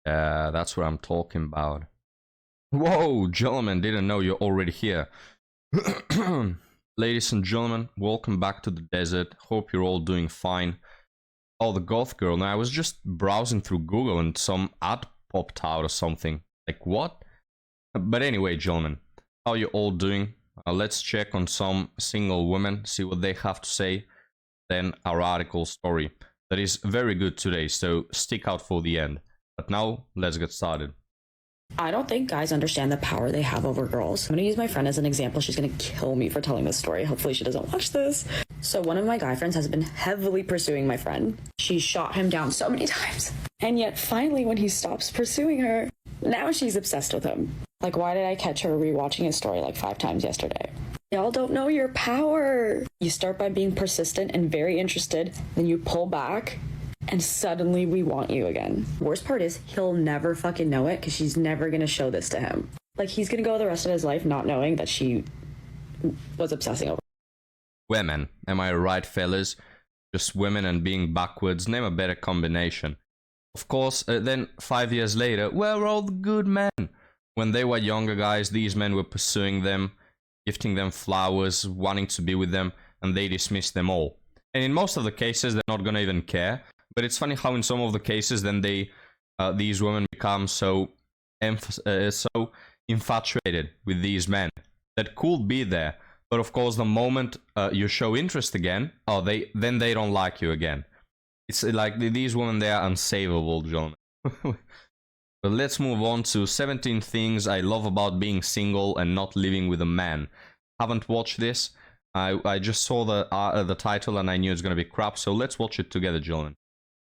Yeah, that's what I'm talking about. Whoa, gentlemen, didn't know you're already here. Ladies and gentlemen, welcome back to the desert. Hope you're all doing fine. Oh, the goth girl. Now, I was just browsing through Google and some ad popped out or something. Like, what? But anyway, gentlemen, how you all doing? Let's check on some single women, see what they have to say. Then our article story. That is very good today, so stick out for the end. But now, let's get started. I don't think guys understand the power they have over girls. I'm gonna use my friend as an example. She's gonna kill me for telling this story. Hopefully she doesn't watch this. So one of my guy friends has been heavily pursuing my friend. She shot him down so many times. And yet finally when he stops pursuing her, now she's obsessed with him. Like, why did I catch her rewatching his story like 5 times yesterday? Y'all don't know your power. You start by being persistent and very interested, then you pull back, and suddenly we want you again. Worst part is he'll never fucking know it because she's never gonna show this to him. Like, he's gonna go the rest of his life not knowing that she was obsessing over. Women, am I right, fellas? Just women and being backwards, name a better combination. Of course, then 5 years later, where are all the good men? When they were younger guys, these men were pursuing them, gifting them flowers, wanting to be with them, and they dismissed them all. And in most of the cases, they're not gonna even care. But it's funny how in some of the cases, then these women become so infatuated with these men that could be there. But of course, the moment you show interest again, then they don't like you again. It's like these women, they are unsavable, gentlemen. But let's move on to 17 things I love about being single and not living with a man. Haven't watched this. I just saw the title and I knew it's gonna be crap. So let's watch it together, gentlemen.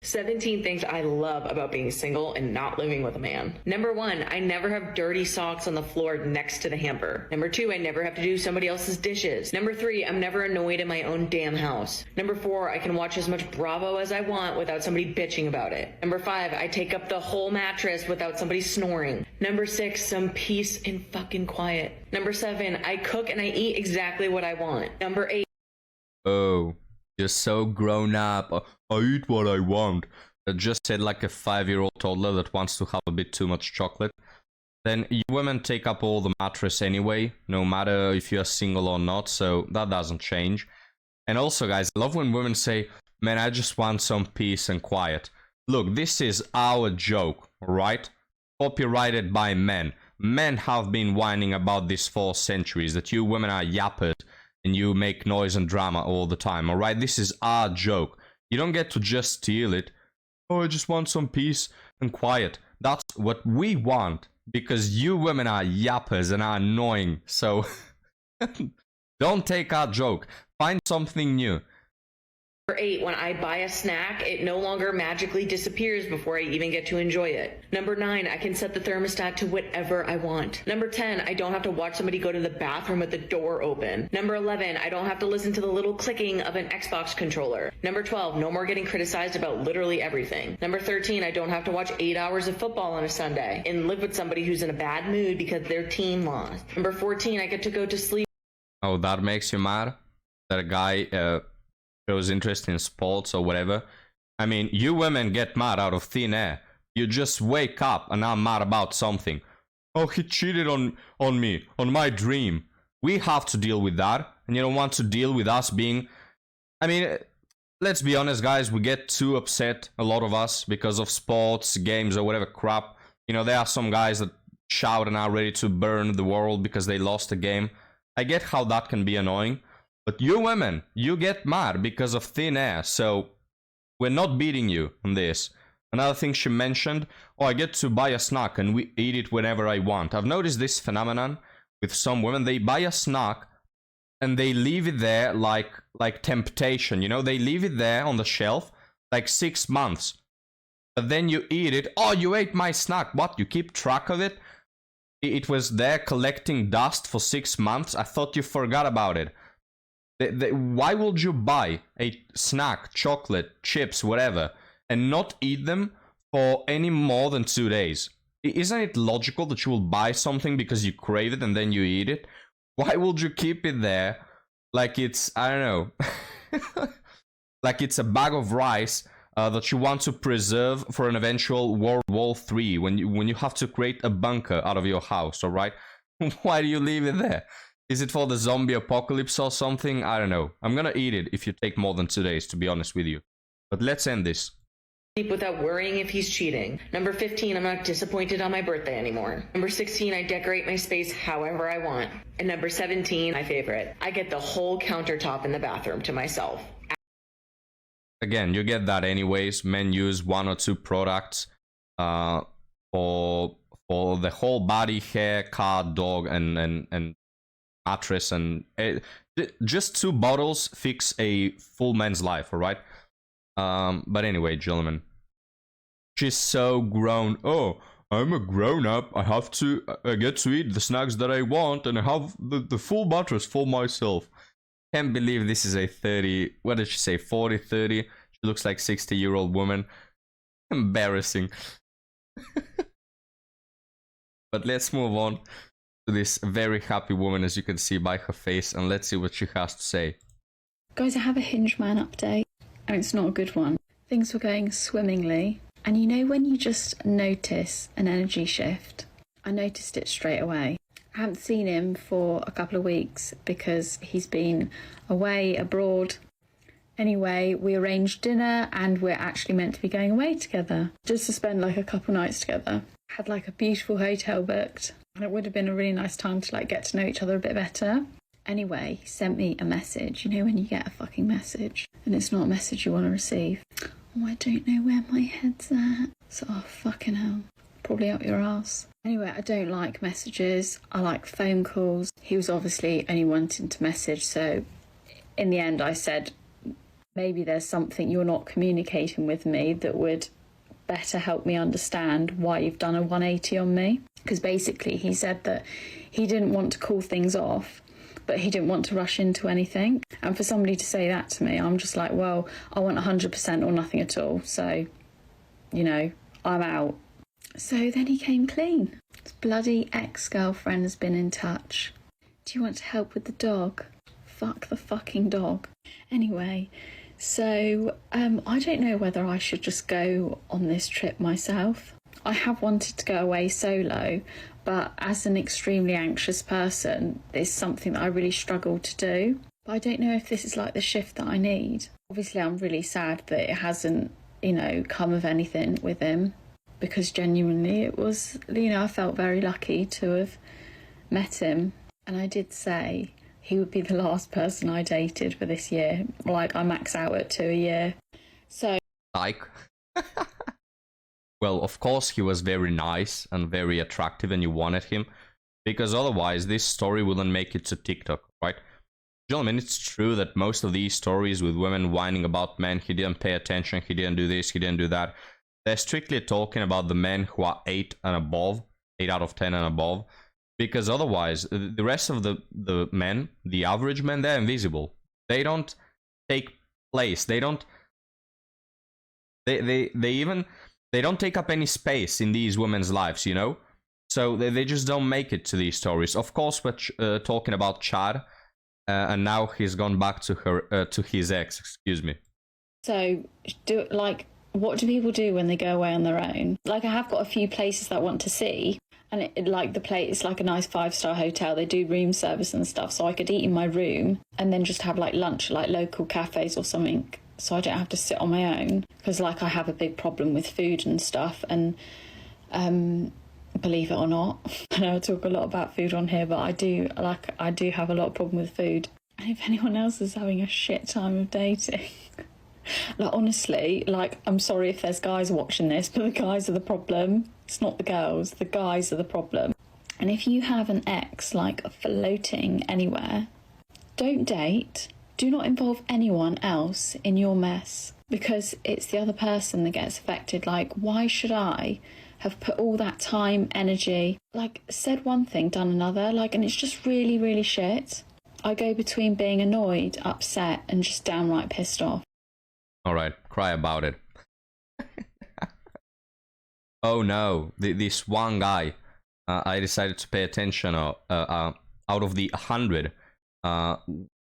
17 things I love about being single and not living with a man. Number 1, I never have dirty socks on the floor next to the hamper. Number 2, I never have to do somebody else's dishes. Number 3, I'm never annoyed in my own damn house. Number 4, I can watch as much Bravo as I want without somebody bitching about it. Number 5, I take up the whole mattress without somebody snoring. Number 6, some peace and fucking quiet. Number 7, I cook and I eat exactly what I want. Number 8. Oh, you're so grown up. I eat what I want. That just said like a 5-year-old toddler that wants to have a bit too much chocolate. Then you women take up all the mattress anyway, no matter if you're single or not, so that doesn't change. And also, guys, I love when women say, man, I just want some peace and quiet. Look, this is our joke, alright? Copyrighted by men. Men have been whining about this for centuries, that you women are yappers and you make noise and drama all the time, alright? This is our joke. You don't get to just steal it. Oh, I just want some peace and quiet. That's what we want, because you women are yappers and are annoying. So don't take our joke. Find something new. Number 8, when I buy a snack, it no longer magically disappears before I even get to enjoy it. Number 9, I can set the thermostat to whatever I want. Number 10, I don't have to watch somebody go to the bathroom with the door open. Number 11, I don't have to listen to the little clicking of an Xbox controller. Number 12, no more getting criticized about literally everything. Number 13, I don't have to watch 8 hours of football on a Sunday and live with somebody who's in a bad mood because their team lost. Number 14, I get to go to sleep. Oh, that makes you mad? That a guy shows interest in sports or whatever. I mean, you women get mad out of thin air. You just wake up and are mad about something. Oh, he cheated on me, on my dream. We have to deal with that. And you don't want to deal with us being... I mean, let's be honest, guys. We get too upset, a lot of us, because of sports, games, or whatever crap. You know, there are some guys that shout and are ready to burn the world because they lost a game. I get how that can be annoying. But you women, you get mad because of thin air, so we're not beating you on this. Another thing she mentioned, oh, I get to buy a snack and we eat it whenever I want. I've noticed this phenomenon with some women. They buy a snack and they leave it there like temptation, you know? They leave it there on the shelf like 6 months. But then you eat it. Oh, you ate my snack. What? You keep track of it? It was there collecting dust for 6 months. I thought you forgot about it. Why would you buy a snack, chocolate, chips, whatever, and not eat them for any more than 2 days? Isn't it logical that you will buy something because you crave it and then you eat it? Why would you keep it there like it's, I don't know, like it's a bag of rice that you want to preserve for an eventual World War III when you have to create a bunker out of your house, all right? Why do you leave it there? Is it for the zombie apocalypse or something? I don't know. I'm gonna eat it if you take more than 2 days, to be honest with you. But let's end this. Sleep without worrying if he's cheating. Number 15, I'm not disappointed on my birthday anymore. Number 16, I decorate my space however I want. And number 17, my favorite, I get the whole countertop in the bathroom to myself. Again, you get that anyways. Men use 1 or 2 products for the whole body, hair, car, dog, and mattress, and just 2 bottles fix a full man's life, all right? But anyway, gentlemen, she's so grown. Oh, I'm a grown-up. I get to eat the snacks that I want, and I have the full mattress for myself. Can't believe this is a 30, what did she say, 40, 30? She looks like 60-year-old woman. Embarrassing. But let's move on to this very happy woman, as you can see by her face, and let's see what she has to say. Guys, I have a Hinge Man update, and it's not a good one. Things were going swimmingly, and you know when you just notice an energy shift? I noticed it straight away. I haven't seen him for a couple of weeks because he's been away abroad. Anyway, we arranged dinner and we're actually meant to be going away together, just to spend like a couple nights together. Had like a beautiful hotel booked, and it would have been a really nice time to like get to know each other a bit better. Anyway, he sent me a message. You know when you get a fucking message and it's not a message you want to receive? Oh, I don't know where my head's at. So, oh, fucking hell. Probably up your ass. Anyway, I don't like messages. I like phone calls. He was obviously only wanting to message, so in the end I said, maybe there's something you're not communicating with me that would better help me understand why you've done a 180 on me. Because basically he said that he didn't want to call things off, but he didn't want to rush into anything. And for somebody to say that to me, I'm just like, well, I want 100% or nothing at all. So, you know, I'm out. So then he came clean. His bloody ex-girlfriend has been in touch. Do you want to help with the dog? Fuck the fucking dog. Anyway, so I don't know whether I should just go on this trip myself. I have wanted to go away solo, but as an extremely anxious person, it's something that I really struggle to do. But I don't know if this is like the shift that I need. Obviously, I'm really sad that it hasn't, you know, come of anything with him, because genuinely it was, you know, I felt very lucky to have met him. And I did say he would be the last person I dated for this year. Like, I max out at 2 a year. So... Like... Well, of course he was very nice and very attractive and you wanted him, because otherwise this story wouldn't make it to TikTok, right? Gentlemen, it's true that most of these stories with women whining about men, he didn't pay attention, he didn't do this, he didn't do that, they're strictly talking about the men who are 8 and above, 8 out of 10 and above, because otherwise the rest of the men, the average men, they're invisible. They don't take place, they don't take up any space in these women's lives, you know? So they just don't make it to these stories. Of course, we're talking about Chad, and now he's gone back to her, to his ex, excuse me. So, what do people do when they go away on their own? Like, I have got a few places that I want to see, and it's like a nice 5-star hotel. They do room service and stuff, so I could eat in my room and then just have like lunch at like local cafes or something, so I don't have to sit on my own, because like I have a big problem with food and stuff. And believe it or not, I know I talk a lot about food on here, but I do have a lot of problem with food. And if anyone else is having a shit time of dating, like honestly, like I'm sorry if there's guys watching this, but the guys are the problem. It's not the girls, the guys are the problem. And if you have an ex like floating anywhere, don't date. Do not involve anyone else in your mess, because it's the other person that gets affected. Like, why should I have put all that time, energy, like said one thing, done another, like, and it's just really, really shit. I go between being annoyed, upset, and just downright pissed off. All right, cry about it. Oh no, this one guy, I decided to pay attention, out of the 100,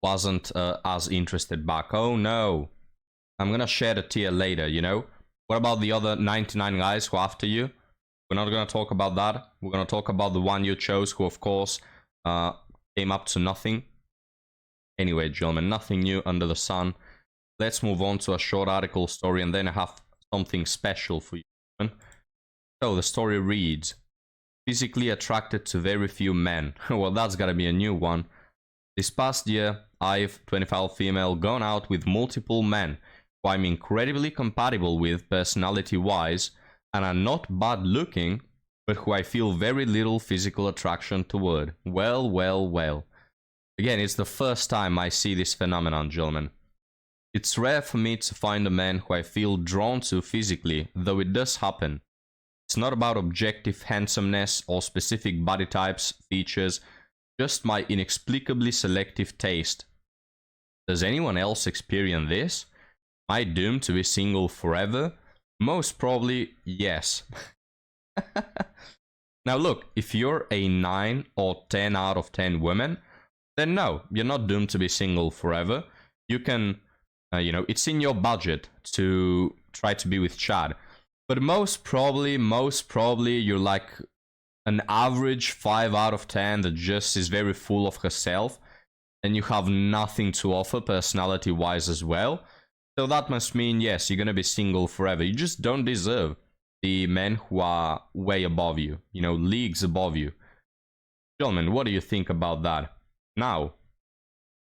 wasn't as interested back. Oh no. I'm gonna share the tier later, you know? What about the other 99 guys who are after you? We're not gonna talk about that. We're gonna talk about the one you chose, who of course came up to nothing. Anyway, gentlemen, nothing new under the sun. Let's move on to a short article story, and then I have something special for you. So the story reads, physically attracted to very few men. Well, that's gotta be a new one. This past year, I've, 25 female, gone out with multiple men who I'm incredibly compatible with personality-wise and are not bad looking, but who I feel very little physical attraction toward. Well, well, well. Again, it's the first time I see this phenomenon, gentlemen. It's rare for me to find a man who I feel drawn to physically, though it does happen. It's not about objective handsomeness or specific body types, features, just my inexplicably selective taste. Does anyone else experience this? Am I doomed to be single forever? Most probably, yes. Now look, if you're a 9 or 10 out of 10 women, then no, you're not doomed to be single forever. You can, you know, it's in your budget to try to be with Chad. But most probably, you're like an average 5 out of 10 that just is very full of herself, and you have nothing to offer personality-wise as well. So that must mean, yes, you're gonna be single forever. You just don't deserve the men who are way above you, you know, leagues above you. Gentlemen, what do you think about that? Now,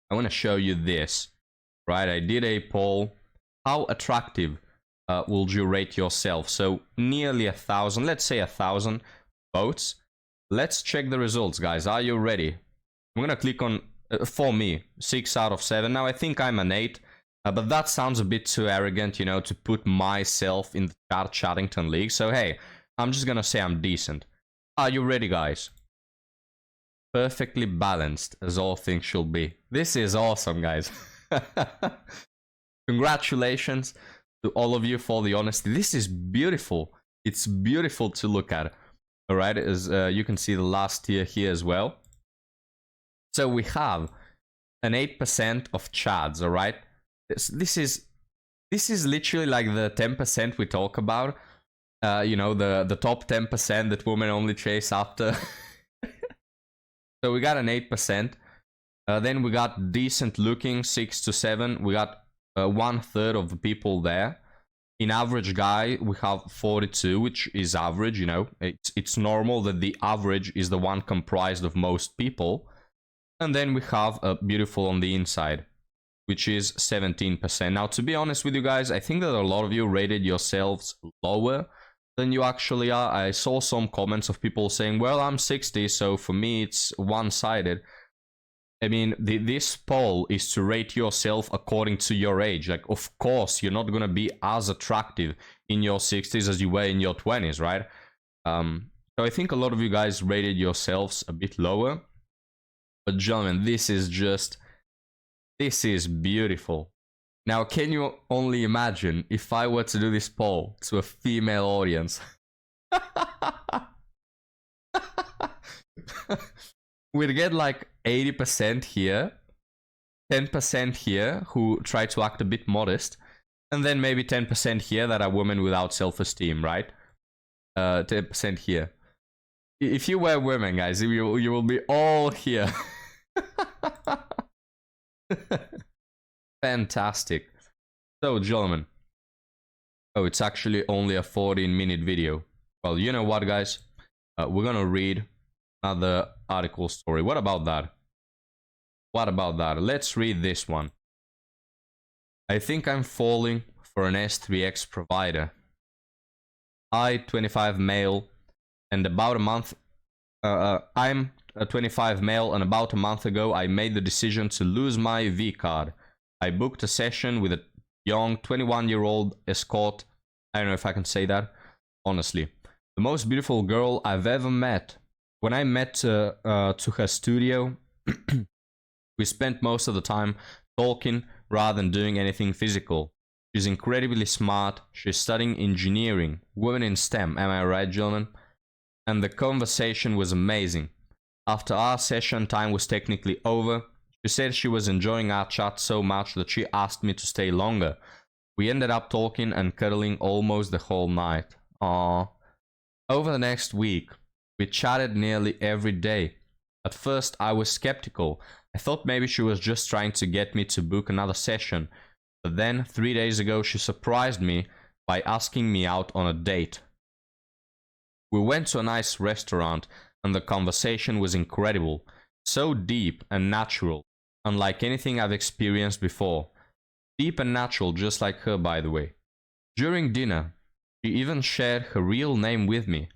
I want to show you this, right? I did a poll. How attractive would you rate yourself? So nearly 1,000, let's say 1,000 votes. Let's check the results, guys. Are you ready? I'm gonna click on, for me, 6 out of 7. Now, I think I'm an 8, but that sounds a bit too arrogant, you know, to put myself in the Chad Chattington League. So, hey, I'm just gonna say I'm decent. Are you ready, guys? Perfectly balanced, as all things should be. This is awesome, guys. Congratulations to all of you for the honesty. This is beautiful. It's beautiful to look at. All right, as you can see the last tier here as well. So we have an 8% of Chads, all right? This is literally like the 10% we talk about. You know, the top 10% that women only chase after. So we got an 8%. Then we got decent looking, 6 to 7. We got 1/3 of the people there. In average guy, we have 42, which is average, you know. It's normal that the average is the one comprised of most people. And then we have a beautiful on the inside, which is 17%. Now, to be honest with you guys, I think that a lot of you rated yourselves lower than you actually are. I saw some comments of people saying, well, I'm 60, so for me it's one-sided. I mean, this poll is to rate yourself according to your age. Like, of course, you're not going to be as attractive in your 60s as you were in your 20s, right? So I think a lot of you guys rated yourselves a bit lower. But gentlemen, this is beautiful. Now, can you only imagine if I were to do this poll to a female audience? We'd get like 80% here, 10% here who try to act a bit modest, and then maybe 10% here that are women without self-esteem, right? 10% here. If you were women, guys, you will be all here. Fantastic. So, gentlemen. Oh, it's actually only a 14-minute video. Well, you know what, guys? We're gonna read another article story. What about that? What about that? Let's read this one. I think I'm falling for an S3X provider. I, 25 male, and about a month... I'm a 25 male, and about a month ago, I made the decision to lose my V card. I booked a session with a young 21-year-old escort. I don't know if I can say that. Honestly. The most beautiful girl I've ever met. When I met to her studio, we spent most of the time talking rather than doing anything physical. She's incredibly smart. She's studying engineering. Women in STEM, am I right, gentlemen? And the conversation was amazing. After our session time was technically over, she said she was enjoying our chat so much that she asked me to stay longer. We ended up talking and cuddling almost the whole night. Aww. Over the next week, we chatted nearly every day. At first, I was skeptical. I thought maybe she was just trying to get me to book another session. But then, 3 days ago, she surprised me by asking me out on a date. We went to a nice restaurant, and the conversation was incredible. So deep and natural, unlike anything I've experienced before. Deep and natural, just like her, by the way. During dinner, she even shared her real name with me.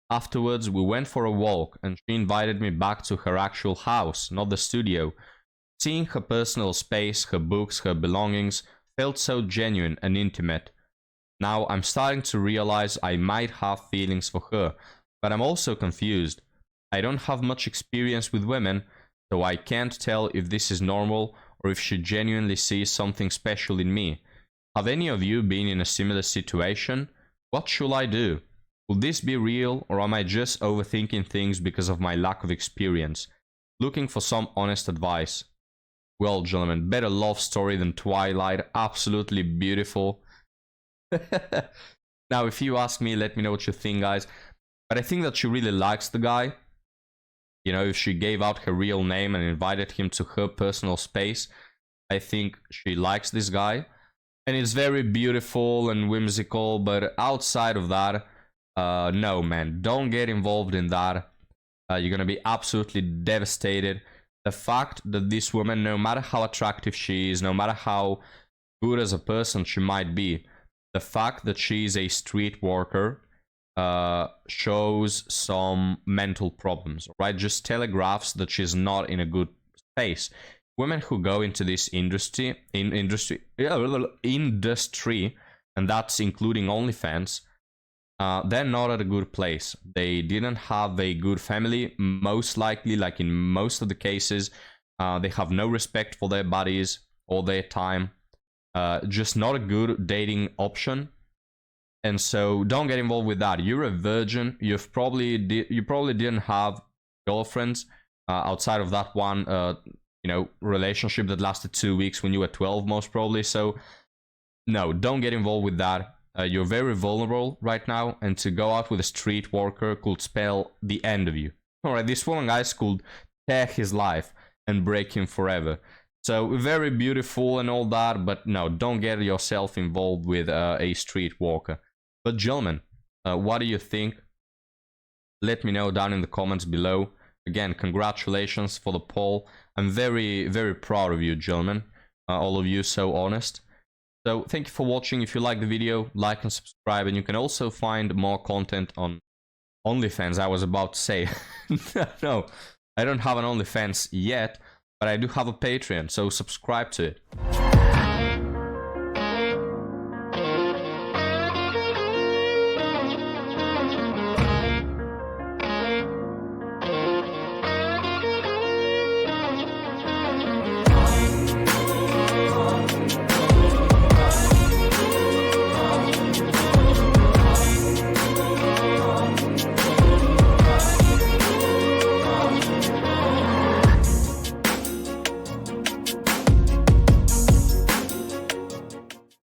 Afterwards, we went for a walk, and she invited me back to her actual house, not the studio. Seeing her personal space, her books, her belongings, felt so genuine and intimate. Now I'm starting to realize I might have feelings for her, but I'm also confused. I don't have much experience with women, so I can't tell if this is normal or if she genuinely sees something special in me. Have any of you been in a similar situation? What should I do? Will this be real, or am I just overthinking things because of my lack of experience? Looking for some honest advice. Well, gentlemen, better love story than Twilight. Absolutely beautiful. Now, if you ask me, let me know what you think, guys. But I think that she really likes the guy. You know, if she gave out her real name and invited him to her personal space, I think she likes this guy. And it's very beautiful and whimsical, but outside of that, no, man, don't get involved in that. You're gonna be absolutely devastated. The fact that this woman, no matter how attractive she is, no matter how good as a person she might be, the fact that she is a street worker shows some mental problems, right? Just telegraphs that she's not in a good space. Women who go into this industry, and that's including OnlyFans, they're not at a good place. They didn't have a good family, most likely, like in most of the cases. They have no respect for their bodies or their time. Just not a good dating option. And so don't get involved with that. You're a virgin. You probably didn't have girlfriends outside of that one relationship that lasted 2 weeks when you were 12, most probably. So no, don't get involved with that. You're very vulnerable right now, and to go out with a street worker could spell the end of you. Alright, this woman, guys, could tear his life and break him forever. So very beautiful and all that, but no, don't get yourself involved with a street walker. But gentlemen, what do you think? Let me know down in the comments below. Again, congratulations for the poll. I'm very, very proud of you, gentlemen. All of you so honest. So thank you for watching. If you like the video, like and subscribe. And you can also find more content on OnlyFans. I was about to say. No, I don't have an OnlyFans yet, but I do have a Patreon. So subscribe to it.